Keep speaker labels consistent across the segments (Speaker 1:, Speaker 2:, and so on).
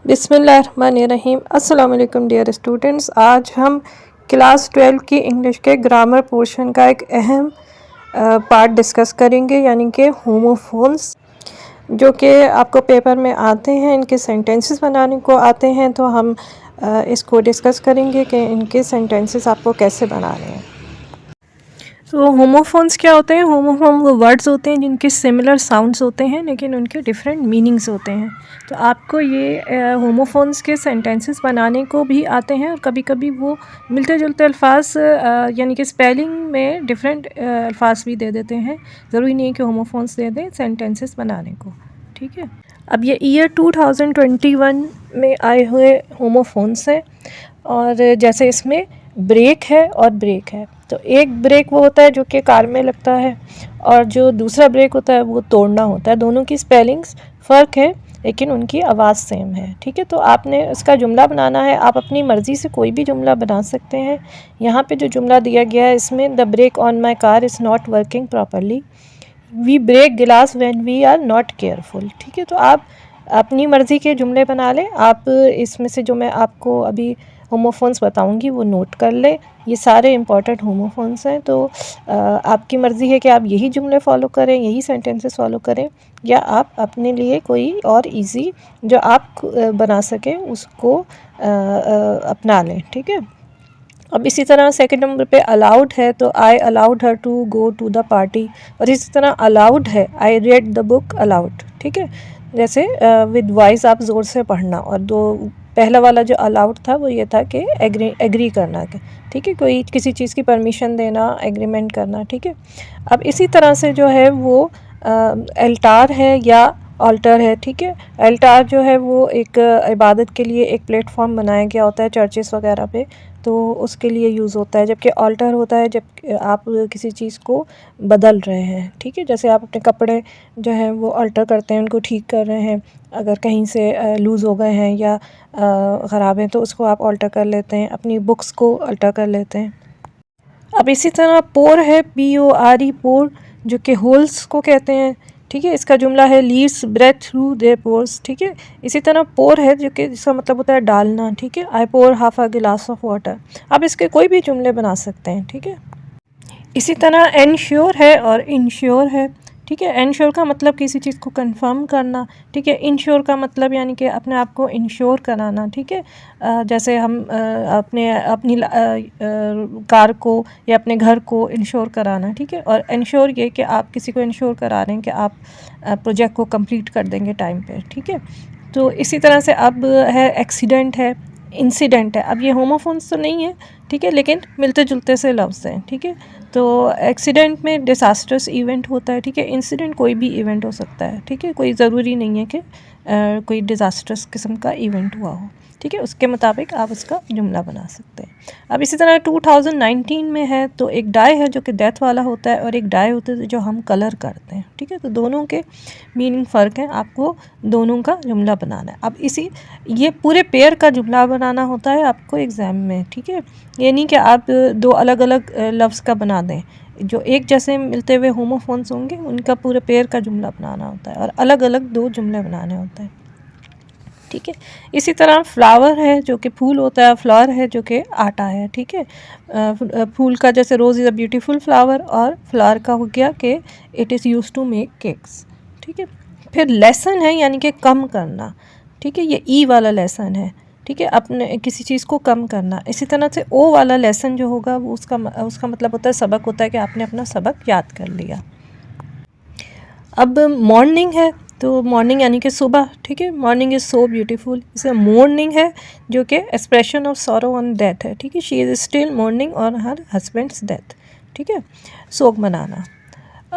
Speaker 1: बिस्मिल्लाहिर्रहमानिर्रहीम। अस्सलाम वालेकुम डियर स्टूडेंट्स। आज हम क्लास 12 की इंग्लिश के ग्रामर पोर्शन का एक अहम पार्ट डिस्कस करेंगे, यानी कि होमोफोन्स, जो कि आपको पेपर में आते हैं, इनके सेंटेंसेस बनाने को आते हैं। तो हम इसको डिस्कस करेंगे कि इनके सेंटेंसेस आपको कैसे बनाने हैं। तो होमोफोन्स क्या होते हैं? होमोफोन वो वर्ड्स होते हैं जिनके सिमिलर साउंड्स होते हैं लेकिन उनके डिफरेंट मीनिंग्स होते हैं। तो आपको ये होमोफोन्स के सेंटेंसेस बनाने को भी आते हैं और कभी कभी वो मिलते जुलते अल्फाज यानी कि स्पेलिंग में डिफरेंट अल्फाज भी दे देते हैं। ज़रूरी नहीं है कि होमोफोन्स दे दें सेंटेंसेस बनाने को, ठीक है। अब ये ईयर 2021 में आए हुए होमोफोन्स हैं और जैसे इसमें ब्रेक है और ब्रेक है। तो एक ब्रेक वो होता है जो कि कार में लगता है और जो दूसरा ब्रेक होता है वो तोड़ना होता है। दोनों की स्पेलिंग्स फ़र्क है लेकिन उनकी आवाज़ सेम है, ठीक है। तो आपने इसका जुमला बनाना है। आप अपनी मर्ज़ी से कोई भी जुमला बना सकते हैं। यहाँ पे जो जुमला दिया गया है इसमें, the brake on my car is not working properly, we break glass when we are not careful, ठीक है। तो आप अपनी मर्ज़ी के जुमले बना लें। आप इसमें से जो मैं आपको अभी होमोफोन्स बताऊंगी वो नोट कर लें। ये सारे इंपॉर्टेंट होमोफोन्स हैं। तो आपकी मर्ज़ी है कि आप यही जुमले फॉलो करें, यही सेंटेंसेस फॉलो करें, या आप अपने लिए कोई और इजी जो आप बना सकें उसको अपना लें, ठीक है। अब इसी तरह सेकंड नंबर पे अलाउड है, तो I allowed her to go to the party. और इसी तरह अलाउड है, I read the book aloud, ठीक है। जैसे विद वॉइस आप ज़ोर से पढ़ना, और दो पहला वाला जो अलाउड था वो ये था कि एग्री करना, ठीक है, कोई किसी चीज़ की परमिशन देना, एग्रीमेंट करना, ठीक है। अब इसी तरह से जो है वो एल्टार है या ऑल्टर है, ठीक है। एल्टार जो है वो एक इबादत के लिए एक प्लेटफॉर्म बनाया गया होता है चर्चेस वगैरह पे, तो उसके लिए यूज़ होता है। जबकि ऑल्टर होता है जब आप किसी चीज़ को बदल रहे हैं, ठीक है। जैसे आप अपने कपड़े जो हैं वो ऑल्टर करते हैं, उनको ठीक कर रहे हैं, अगर कहीं से लूज़ हो गए हैं या ख़राब हैं तो उसको आप ऑल्टर कर लेते हैं। अपनी बुक्स को ऑल्टर कर लेते हैं। अब इसी तरह पोर है, PORE, पोर, जो कि होल्स को कहते हैं, ठीक है। इसका जुमला है leaves breath through their pores, ठीक है। इसी तरह पोर है जो कि जिसका मतलब होता है डालना, ठीक है। आई पोर हाफ अ गिलास ऑफ वाटर। आप इसके कोई भी जुमले बना सकते हैं, ठीक है। इसी तरह एनश्योर है और इंश्योर है, ठीक है। एनश्योर का मतलब किसी चीज़ को कंफर्म करना, ठीक है। इंश्योर का मतलब यानी कि अपने आप को इंश्योर कराना, ठीक है। जैसे हम अपनी कार को या अपने घर को इंश्योर कराना, ठीक है। और इंश्योर ये कि आप किसी को इंश्योर करा रहे हैं कि आप प्रोजेक्ट को कंप्लीट कर देंगे टाइम पे, ठीक है। तो इसी तरह से अब है एक्सीडेंट है, इंसिडेंट है। अब ये होमोफोन्स तो नहीं है, ठीक है, लेकिन मिलते जुलते से लफ्ज़ हैं, ठीक है। तो एक्सीडेंट में डिसास्टर्स इवेंट होता है, ठीक है। इंसिडेंट कोई भी इवेंट हो सकता है, ठीक है। कोई ज़रूरी नहीं है कि कोई डिज़ास्टर्स किस्म का इवेंट हुआ हो, ठीक है। उसके मुताबिक आप उसका जुमला बना सकते हैं। अब इसी तरह 2019 में है, तो एक डाई है जो कि डेथ वाला होता है और एक डाई होता है जो हम कलर करते हैं, ठीक है। तो दोनों के मीनिंग फ़र्क है, आपको दोनों का जुमला बनाना है। अब ये पूरे पेयर का जुमला बनाना होता है आपको एग्ज़ाम में, ठीक है। ये नहीं कि आप दो अलग अलग लफ्ज़ का बना दें। जो एक जैसे मिलते हुए होमोफोन्स होंगे उनका पूरे पेयर का जुमला बनाना होता है और अलग अलग दो जुमले बनाने होते हैं, ठीक है। इसी तरह फ्लावर है जो कि फूल होता है, फ्लावर है जो कि आटा है, ठीक है। फूल का जैसे rose is a beautiful flower, और फ्लावर का हो गया कि it is use to make cakes, ठीक है। फिर लेसन है यानी कि कम करना, ठीक है। ये ई वाला लेसन है, ठीक है, अपने किसी चीज़ को कम करना। इसी तरह से ओ वाला लेसन जो होगा वो उसका मतलब होता है सबक, होता है कि आपने अपना सबक याद कर लिया। अब मॉर्निंग है, तो मॉर्निंग यानी कि सुबह, ठीक है। Morning is so beautiful. इसे मॉर्निंग है जो कि expression of sorrow on death है, ठीक है। She is still morning on her husband's death, ठीक है, शोक मनाना।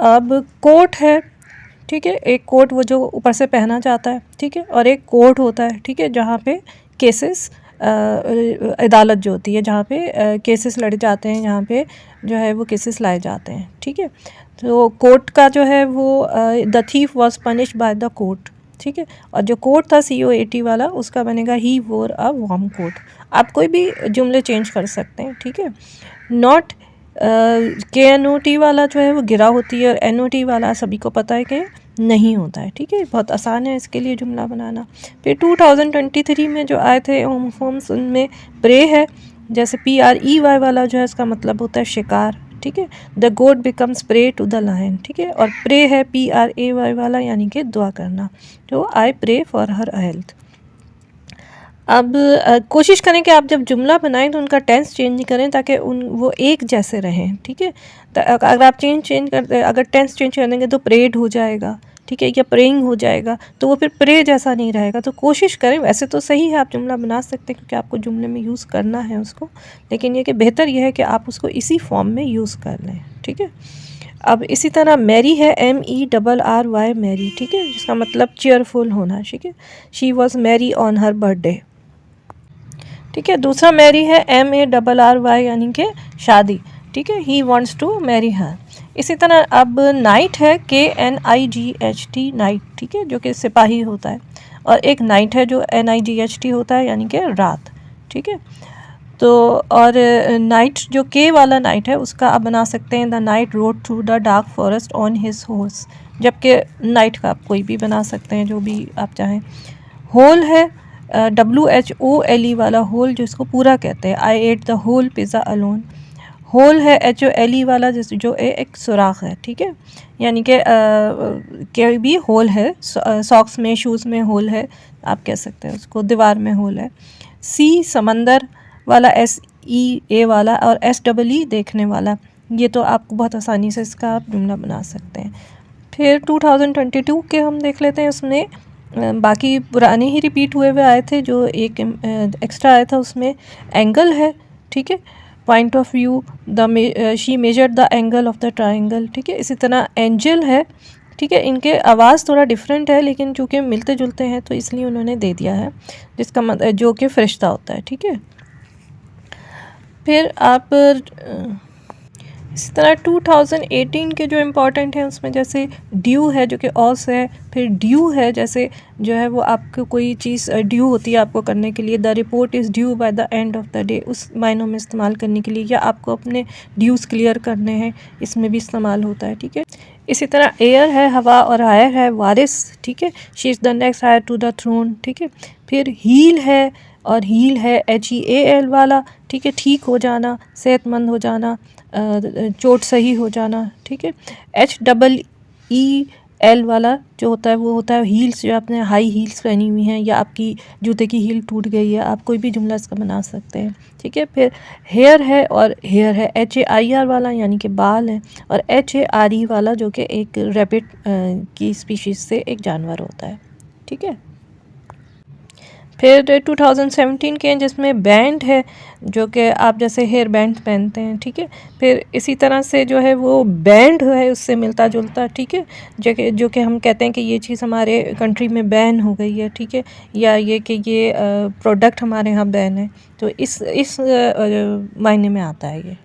Speaker 1: अब कोट है, ठीक है। एक कोट वो जो ऊपर से पहना जाता है, ठीक है, और एक कोर्ट होता है, ठीक है, जहाँ पे केसेस अदालत जो होती है, जहाँ पे केसेस लड़े जाते हैं, जहाँ पे जो है वो केसेस लाए जाते हैं, ठीक है। तो कोर्ट का जो है वो the thief was punished by the court, ठीक है। और जो कोर्ट था COAT वाला, उसका बनेगा ही वोर अ वार्म कोट। आप कोई भी जुमले चेंज कर सकते हैं, ठीक है। नॉट KNOT वाला जो है वो गिरा होती है, और NOT वाला सभी को पता है कि नहीं होता है। ठीक है, बहुत आसान है इसके लिए जुमला बनाना। फिर 2023 में जो आए थे होमोफोन्स, उनमें प्रे है, जैसे PREY वाला जो है इसका मतलब होता है शिकार। ठीक है, the goat becomes prey to the lion. ठीक है, और प्रे है PRAY वाला, यानी कि दुआ करना, तो I pray for her health. अब कोशिश करें कि आप जब जुमला बनाएं तो उनका टेंस चेंज करें ताकि वो एक जैसे रहें। ठीक है, तो अगर आप चेंज कर अगर टेंस चेंज कर देंगे तो प्रेड हो जाएगा, ठीक है, या प्रेइंग हो जाएगा, तो वो फिर प्रे जैसा नहीं रहेगा। तो कोशिश करें, वैसे तो सही है आप जुमला बना सकते हैं क्योंकि आपको जुमले में यूज़ करना है उसको, लेकिन ये कि बेहतर यह है कि आप उसको इसी फॉर्म में यूज़ कर लें। ठीक है, अब इसी तरह मैरी है, MERRY मैरी। ठीक है, जिसका मतलब चेयरफुल होना। ठीक है, she was merry on her birthday. ठीक है, दूसरा मैरी है MARRY यानी कि शादी। ठीक है, he wants to marry her. इसी तरह अब नाइट है KNIGHT नाइट। ठीक है, जो कि सिपाही होता है, और एक नाइट है जो NIGHT होता है यानी कि रात। ठीक है, तो और नाइट जो के वाला नाइट है उसका आप बना सकते हैं the night road through the dark forest on his horse, जबकि नाइट का आप कोई भी बना सकते हैं जो भी आप चाहें। होल है WHOLE वाला, होल जिसको पूरा कहते हैं, I ate the whole pizza alone. Whole है HOLE वाला जो एक सुराख है। ठीक है, यानी कि भी होल है, सॉक्स में, शूज़ में होल है, आप कह सकते हैं उसको, दीवार में होल है। सी समंदर वाला, SEA वाला, और SEE देखने वाला। ये तो आपको बहुत आसानी से इसका आप जुमला बना सकते हैं। फिर 2022 के हम देख लेते हैं, उसमें बाकी पुराने ही रिपीट हुए आए थे, जो एक एक्स्ट्रा आया था उसमें एंगल है। ठीक है, point of view, she measured the angle of the triangle. ठीक है, इसी तरह एंजल है। ठीक है, इनके आवाज़ थोड़ा डिफरेंट है, लेकिन चूँकि मिलते जुलते हैं तो इसलिए उन्होंने दे दिया है, जिसका मतलब जो कि फरिश्ता होता है। ठीक है, फिर आप इसी तरह 2018 के जो इम्पोर्टेंट हैं उसमें जैसे ड्यू है जो कि ऑस है, फिर ड्यू है जैसे जो है वो आपको कोई चीज़ ड्यू होती है आपको करने के लिए, the report is due by the end of the day, उस मायनों में इस्तेमाल करने के लिए, या आपको अपने ड्यूज़ क्लियर करने हैं, इसमें भी इस्तेमाल होता है। ठीक है, इसी तरह एयर है हवा, और हायर है वारिस। ठीक है, she is the next heir to the throne. ठीक है, फिर हील है, और हील है HEAL वाला। ठीक है, ठीक हो जाना, सेहतमंद हो जाना, चोट सही हो जाना। ठीक है, HEEL वाला जो होता है वो होता है हील्स, जो आपने हाई हील्स पहनी हुई हैं या आपकी जूते की हील टूट गई है, आप कोई भी जुमला इसका बना सकते हैं। ठीक है, फिर हेयर है, और हेयर है HAIR वाला यानी कि बाल है, और HARE वाला जो कि एक रैबिट की स्पीशीज़ से एक जानवर होता है। ठीक है, फिर 2017 के जिसमें बैंड है, जो कि आप जैसे हेयर बैंड पहनते हैं। ठीक है, फिर इसी तरह से जो है वो बैंड है उससे मिलता जुलता। ठीक है, जो कि हम कहते हैं कि ये चीज़ हमारे कंट्री में बैन हो गई है। ठीक है, या ये कि ये प्रोडक्ट हमारे यहाँ बैन है, तो इस मायने में आता है ये।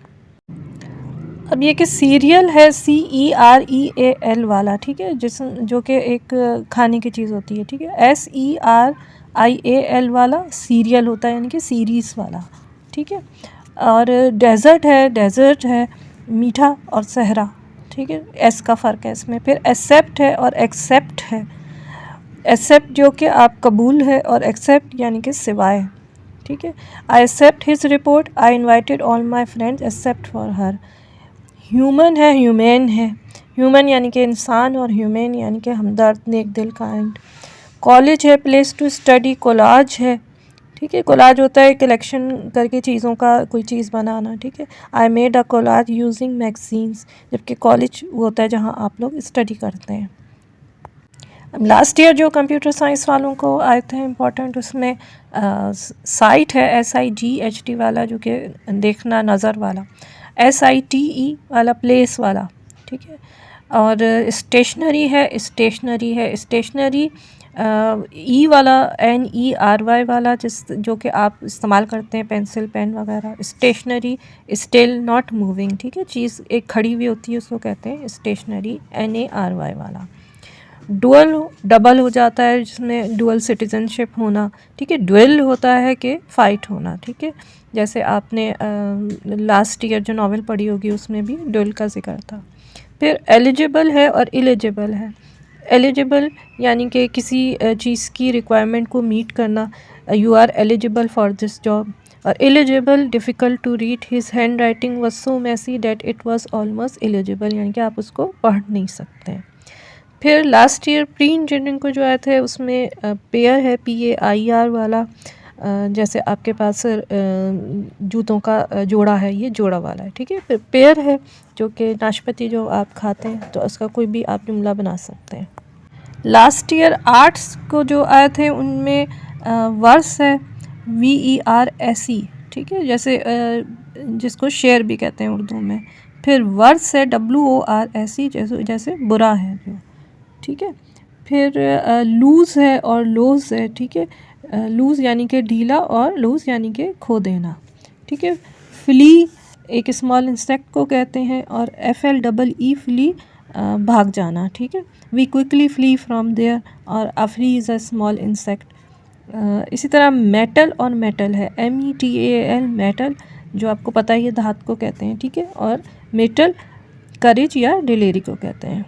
Speaker 1: अब ये कि सीरियल है CEREAL वाला। ठीक है, जो कि एक खाने की चीज़ होती है। ठीक है, SERIAL वाला सीरियल होता है, यानी कि सीरीज़ वाला। ठीक है, और डेजर्ट है मीठा और सहरा। ठीक है, एस का फ़र्क है इसमें। फिर एक्सेप्ट है और एक्सेप्ट है। एक्सेप्ट जो कि आप कबूल है, और एक्सेप्ट यानी कि सिवाय। ठीक है, I accept his report, I invited all my friends except for her. Human है, ह्यूमैन है। ह्यूमन यानी कि इंसान, और ह्यूमैन यानी कि हमदर्द, नेक दिल, काइंड। कॉलेज है, प्लेस टू स्टडी। कोलाज है। ठीक है, कोलाज होता है कलेक्शन करके चीज़ों का कोई चीज़ बनाना। ठीक है, I made a collage using magazines, जबकि कॉलेज वो होता है जहाँ आप लोग स्टडी करते हैं। अब लास्ट ईयर जो कंप्यूटर साइंस वालों को आए थे इम्पोर्टेंट, उसमें साइट है SIGHT वाला, जो कि देखना, नज़र वाला। SITE वाला प्लेस वाला। ठीक है, और स्टेशनरी है स्टेशनरी E वाला NERY वाला, जो कि आप इस्तेमाल करते हैं पेंसिल पेन वगैरह। Stationary, still, not moving. ठीक है, चीज़ एक खड़ी हुई होती है उसको कहते हैं स्टेशनरी, NARY वाला। डबल हो जाता है, जिसमें डुअल सिटीजनशिप होना। ठीक है, ड्वेल होता है कि फ़ाइट होना। ठीक है, जैसे आपने लास्ट ईयर जो नॉवेल पढ़ी होगी उसमें भी ड्वेल का जिक्र था। फिर एलिजिबल है और इलिजिबल है। एलिजिबल यानी कि किसी चीज़ की रिक्वायरमेंट को मीट करना, you are eligible for this job. और eligible, difficult to read, his handwriting was so messy that it was almost eligible, यानी कि आप उसको पढ़ नहीं सकते हैं। फिर लास्ट ईयर प्री इंजीनियरिंग को जो आया था उसमें पेयर है, PAIR वाला, जैसे आपके पास जूतों का जोड़ा है, ये जोड़ा वाला है, ठीक है। फिर पेयर है जो कि नाशपाती जो आप खाते हैं, तो उसका कोई भी आप जुमला बना सकते हैं। लास्ट ईयर आर्ट्स को जो आए थे उनमें वर्स है, VERSE, ठीक है, जैसे जिसको शेर भी कहते हैं उर्दू में। फिर वर्स है, WORSE, जैसे बुरा है जो, ठीक है। फिर लूज़ है और लोज है, ठीक है। लूज़ यानी कि ढीला और लूज़ यानी कि खो देना, ठीक है। फ्ली एक स्मॉल इंसेक्ट को कहते हैं, और FLEE फ्ली भाग जाना, ठीक है। We quickly flee from there, और a flea is a small insect. इसी तरह मेटल और मेटल है, METAL मेटल, जो आपको पता ही है धात को कहते हैं, ठीक है। और मेटल करेज या डिलेरी को कहते हैं।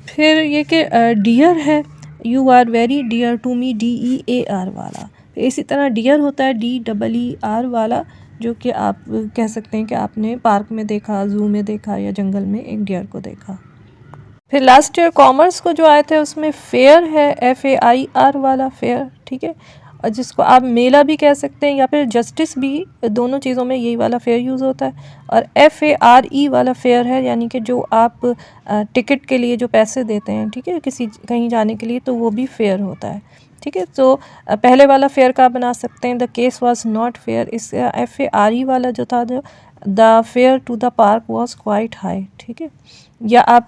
Speaker 1: फिर ये कि डियर है, you are very dear to me, DEAR वाला। इसी तरह डियर होता है DEER वाला, जो कि आप कह सकते हैं कि आपने पार्क में देखा, ज़ू में देखा, या जंगल में एक डियर को देखा। फिर लास्ट ईयर कॉमर्स को जो आए थे उसमें फेयर है, FAIR वाला फेयर, ठीक है, और जिसको आप मेला भी कह सकते हैं या फिर जस्टिस भी, दोनों चीज़ों में यही वाला फेयर यूज़ होता है। और FARE वाला फेयर है, यानी कि जो आप टिकट के लिए जो पैसे देते हैं, ठीक है, किसी कहीं जाने के लिए, तो वो भी फेयर होता है, ठीक है। तो पहले वाला फेयर का आप बना सकते हैं, the case was not fair. इस FARE वाला जो था, जो the fare to the park was quite high, ठीक है। या आप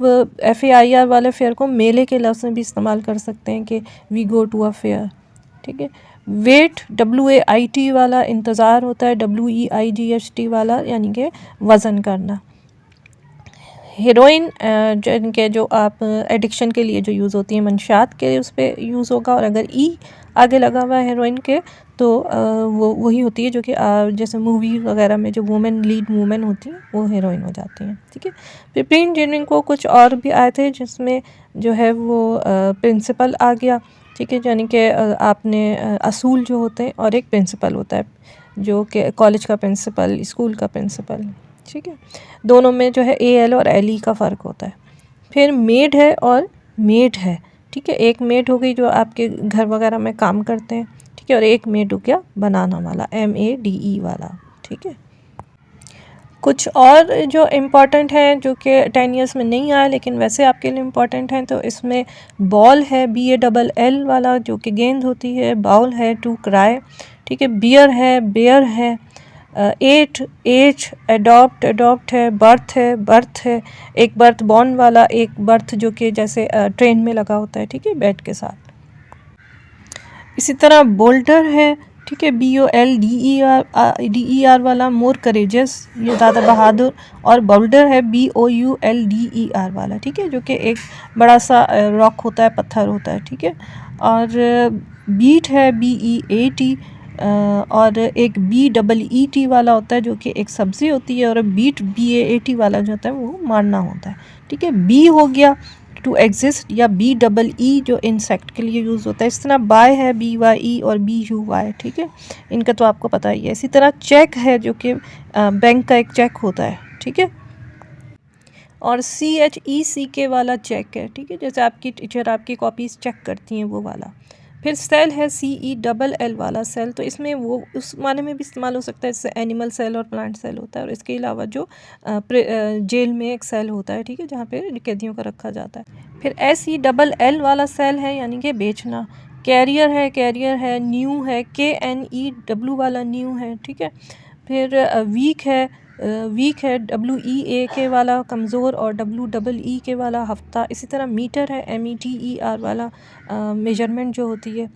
Speaker 1: FAIR वाले फेयर को मेले के लफ्ज़ में भी इस्तेमाल कर सकते हैं कि we go to a fair, ठीक है। वेट, WAIT वाला इंतज़ार होता है, WEIGHT वाला यानी कि वज़न करना। हीरोइन जिनके जो आप एडिक्शन के लिए जो यूज़ होती है, मंशात के उस पर यूज़ होगा, और अगर आगे लगा हुआ है हीरोइन के, तो वो वही होती है जो कि जैसे मूवी वगैरह में जो वुमेन लीड वुमेन होती हैं, वो हीरोइन हो जाती हैं, ठीक है। फिर प्री इंजीनियरिंग को कुछ और भी आए थे, जिसमें जो है वो प्रिंसिपल आ गया, ठीक है, यानी कि आपने असूल जो होते हैं, और एक प्रिंसिपल होता है जो कि कॉलेज का प्रिंसिपल, स्कूल का प्रिंसिपल, ठीक है। दोनों में जो है AL और LE का फ़र्क होता है। फिर मेड है और मेड है, ठीक है। एक मेड हो गई जो आपके घर वगैरह में काम करते हैं, ठीक है, और एक मेड हो गया बनाना वाला, MADE वाला, ठीक है। कुछ और जो इम्पॉर्टेंट हैं जो कि 10 ईयर्स में नहीं आया लेकिन वैसे आपके लिए इम्पॉर्टेंट हैं, तो इसमें बॉल है, BALL वाला, जो कि गेंद होती है। बाउल है, टू क्राई, ठीक है। बियर है, बेयर है। एज, एडॉप्ट है। बर्थ है, एक बर्थ बॉर्न वाला, एक बर्थ जो कि जैसे ट्रेन में लगा होता है, ठीक है, बेड के साथ। इसी तरह बोल्डर है, ठीक है, BOLDER वाला, मोर करेजस, ये ज़्यादा बहादुर। और बोल्डर है, BOULDER वाला, ठीक है, जो कि एक बड़ा सा रॉक होता है, पत्थर होता है, ठीक है। और बीट है, BEAT, और एक BEET वाला होता है जो कि एक सब्ज़ी होती है, और बीट BAAT वाला जो होता है वो मारना होता है, ठीक है। बी हो गया टू एग्जिस्ट, या BEE जो इंसेक्ट के लिए यूज़ होता है। इस तरह बाय है, BYE और BUY, ठीक है, इनका तो आपको पता ही है। इसी तरह चेक है जो कि बैंक का एक चेक होता है, ठीक है। और CHECK वाला चेक है, ठीक है, जैसे आपकी टीचर आपकी कॉपीज़ चेक करती हैं, वो वाला। फिर सेल है, CELL वाला सेल, तो इसमें वो उस माने में भी इस्तेमाल हो सकता है, जैसे एनिमल सेल और प्लांट सेल होता है। और इसके अलावा जो जेल में एक सेल होता है, ठीक है, जहाँ पे कैदियों का रखा जाता है। फिर SELL वाला सेल है, यानी कि बेचना। कैरियर है, न्यू है, KNEW वाला न्यू है, ठीक है। फिर वीक है, WEAK वाला कमज़ोर, और WEEK वाला हफ्ता। इसी तरह मीटर है, METER वाला मेजरमेंट जो होती है।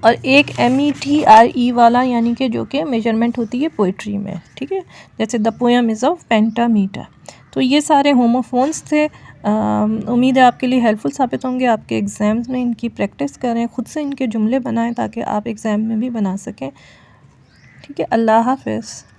Speaker 1: और एक METRE वाला, यानी कि जो कि मेजरमेंट होती है पोइट्री में, ठीक है, जैसे the poem is of pentameter. तो ये सारे होमोफोन्स थे। उम्मीद है आपके लिए हेल्पफुल साबित होंगे। आपके एग्ज़ाम्स में इनकी प्रैक्टिस करें, ख़ुद से इनके जुमले बनाएं ताकि आप एग्ज़ाम में भी बना सकें, ठीक है। अल्लाह हाफ़िज़।